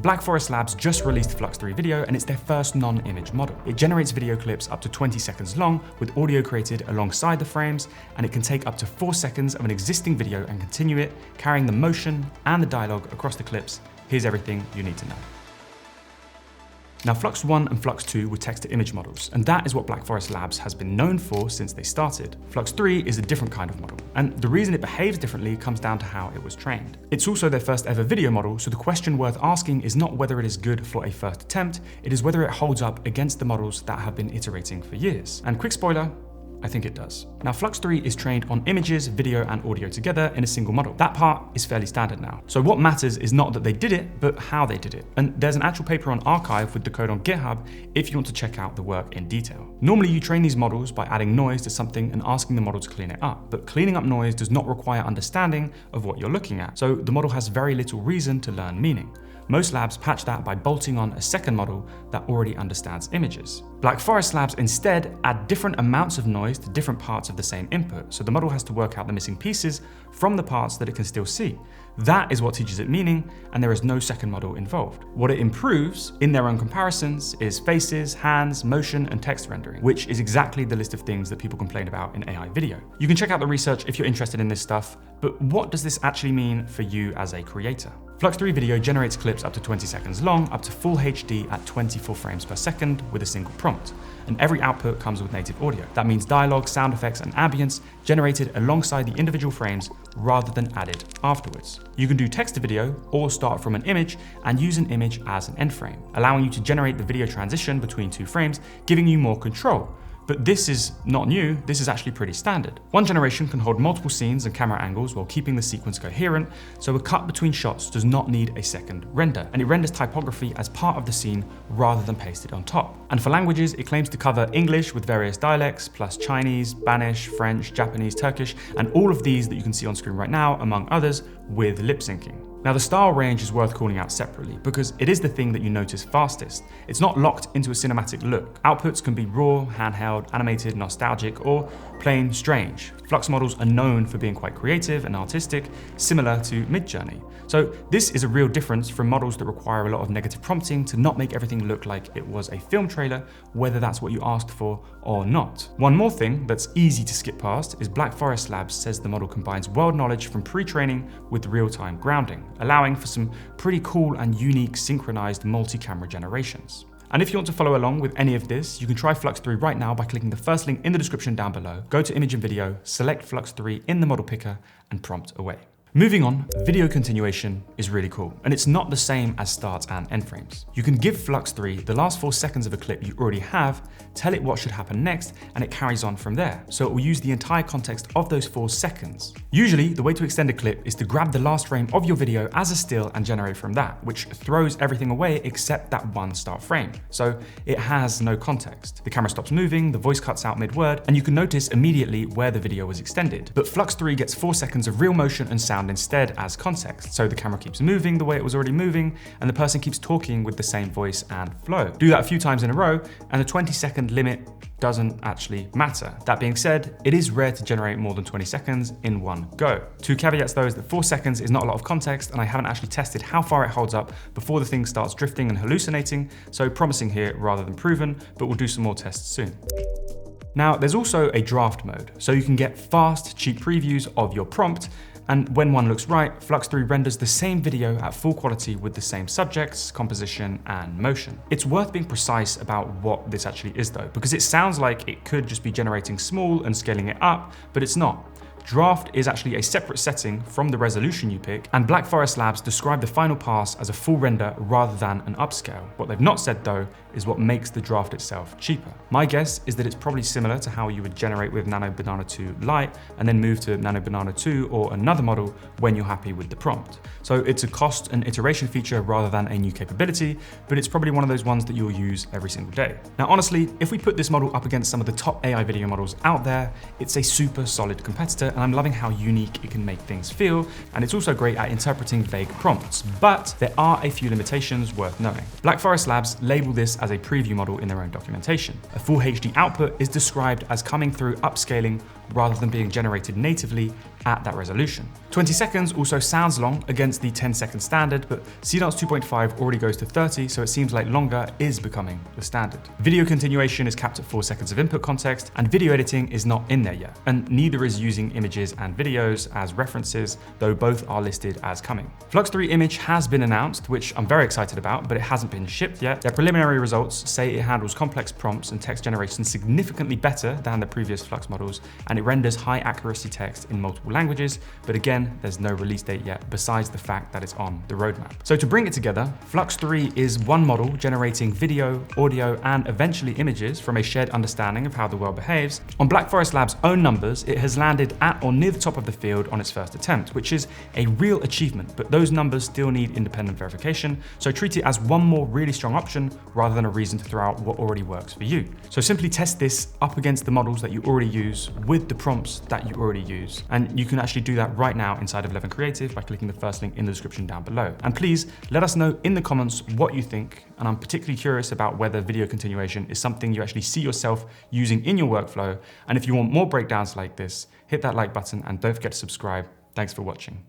Black Forest Labs just released Flux 3 Video, and it's their first non-image model. It generates video clips up to 20 seconds long with audio created alongside the frames, and it can take up to 4 seconds of an existing video and continue it, carrying the motion and the dialogue across the clips. Here's everything you need to know. Now, Flux 1 and Flux 2 were text-to-image models, and that is what Black Forest Labs has been known for since they started. Flux 3 is a different kind of model, and the reason it behaves differently comes down to how it was trained. It's also their first ever video model, so the question worth asking is not whether it is good for a first attempt, it is whether it holds up against the models that have been iterating for years. And quick spoiler, I think it does. Now, Flux 3 is trained on images, video, and audio together in a single model. That part is fairly standard now. So what matters is not that they did it, but how they did it. And there's an actual paper on arXiv with the code on GitHub if you want to check out the work in detail. Normally, you train these models by adding noise to something and asking the model to clean it up. But cleaning up noise does not require understanding of what you're looking at. So the model has very little reason to learn meaning. Most labs patch that by bolting on a second model that already understands images. Black Forest Labs instead add different amounts of noise to different parts of the same input, so the model has to work out the missing pieces from the parts that it can still see. That is what teaches it meaning, and there is no second model involved. What it improves, in their own comparisons, is faces, hands, motion, and text rendering, which is exactly the list of things that people complain about in AI video. You can check out the research if you're interested in this stuff, but what does this actually mean for you as a creator? Flux 3 Video generates clips up to 20 seconds long, up to full HD at 24 frames per second with a single prompt. And every output comes with native audio. That means dialogue, sound effects, and ambience generated alongside the individual frames rather than added afterwards. You can do text to video or start from an image and use an image as an end frame, allowing you to generate the video transition between two frames, giving you more control. But this is not new, this is actually pretty standard. One generation can hold multiple scenes and camera angles while keeping the sequence coherent, so a cut between shots does not need a second render, and it renders typography as part of the scene rather than pasted on top. And for languages, it claims to cover English with various dialects, plus Chinese, Spanish, French, Japanese, Turkish, and all of these that you can see on screen right now, among others, with lip syncing. Now, the style range is worth calling out separately because it is the thing that you notice fastest. It's not locked into a cinematic look. Outputs can be raw, handheld, animated, nostalgic, or plain strange. Flux models are known for being quite creative and artistic, similar to Midjourney. So this is a real difference from models that require a lot of negative prompting to not make everything look like it was a film trailer, whether that's what you asked for or not. One more thing that's easy to skip past is Black Forest Labs says the model combines world knowledge from pre-training with real-time grounding, allowing for some pretty cool and unique synchronized multi-camera generations. And if you want to follow along with any of this, you can try Flux 3 right now by clicking the first link in the description down below, go to Image and Video, select Flux 3 in the model picker, and prompt away. Moving on, video continuation is really cool, and it's not the same as start and end frames. You can give Flux 3 the last 4 seconds of a clip you already have, tell it what should happen next, and it carries on from there. So it will use the entire context of those 4 seconds. Usually, the way to extend a clip is to grab the last frame of your video as a still and generate from that, which throws everything away except that one start frame. So it has no context. The camera stops moving, the voice cuts out mid-word, and you can notice immediately where the video was extended. But Flux 3 gets 4 seconds of real motion and sound instead as context. So the camera keeps moving the way it was already moving, and the person keeps talking with the same voice and flow. Do that a few times in a row, and the 20-second limit doesn't actually matter. That being said, it is rare to generate more than 20 seconds in one go. 2 caveats though is that 4 seconds is not a lot of context, and I haven't actually tested how far it holds up before the thing starts drifting and hallucinating, so promising here rather than proven, but we'll do some more tests soon. Now, there's also a draft mode, so you can get fast, cheap previews of your prompt, and when one looks right, Flux 3 renders the same video at full quality with the same subjects, composition, and motion. It's worth being precise about what this actually is though, because it sounds like it could just be generating small and scaling it up, but it's not. Draft is actually a separate setting from the resolution you pick, and Black Forest Labs describe the final pass as a full render rather than an upscale. What they've not said though is what makes the draft itself cheaper. My guess is that it's probably similar to how you would generate with Nano Banana 2 Lite and then move to Nano Banana 2 or another model when you're happy with the prompt. So it's a cost and iteration feature rather than a new capability, but it's probably one of those ones that you'll use every single day. Now honestly, if we put this model up against some of the top AI video models out there, it's a super solid competitor, and I'm loving how unique it can make things feel, and it's also great at interpreting vague prompts, but there are a few limitations worth knowing. Black Forest Labs label this as a preview model in their own documentation. A full HD output is described as coming through upscaling rather than being generated natively at that resolution. 20 seconds also sounds long against the 10-second standard, but CDance 2.5 already goes to 30, so it seems like longer is becoming the standard. Video continuation is capped at 4 seconds of input context, and video editing is not in there yet, and neither is using images and videos as references, though both are listed as coming. Flux 3 image has been announced, which I'm very excited about, but it hasn't been shipped yet. Their preliminary results say it handles complex prompts and text generation significantly better than the previous Flux models, and it renders high accuracy text in multiple languages, but again, there's no release date yet, besides the fact that it's on the roadmap. So to bring it together, Flux 3 is one model generating video, audio, and eventually images from a shared understanding of how the world behaves. On Black Forest Labs' own numbers, it has landed at or near the top of the field on its first attempt, which is a real achievement, but those numbers still need independent verification, so treat it as one more really strong option rather than a reason to throw out what already works for you. So simply test this up against the models that you already use with the prompts that you already use. And you can actually do that right now inside of Eleven Creative by clicking the first link in the description down below. And please let us know in the comments what you think. And I'm particularly curious about whether video continuation is something you actually see yourself using in your workflow. And if you want more breakdowns like this, hit that like button and don't forget to subscribe. Thanks for watching.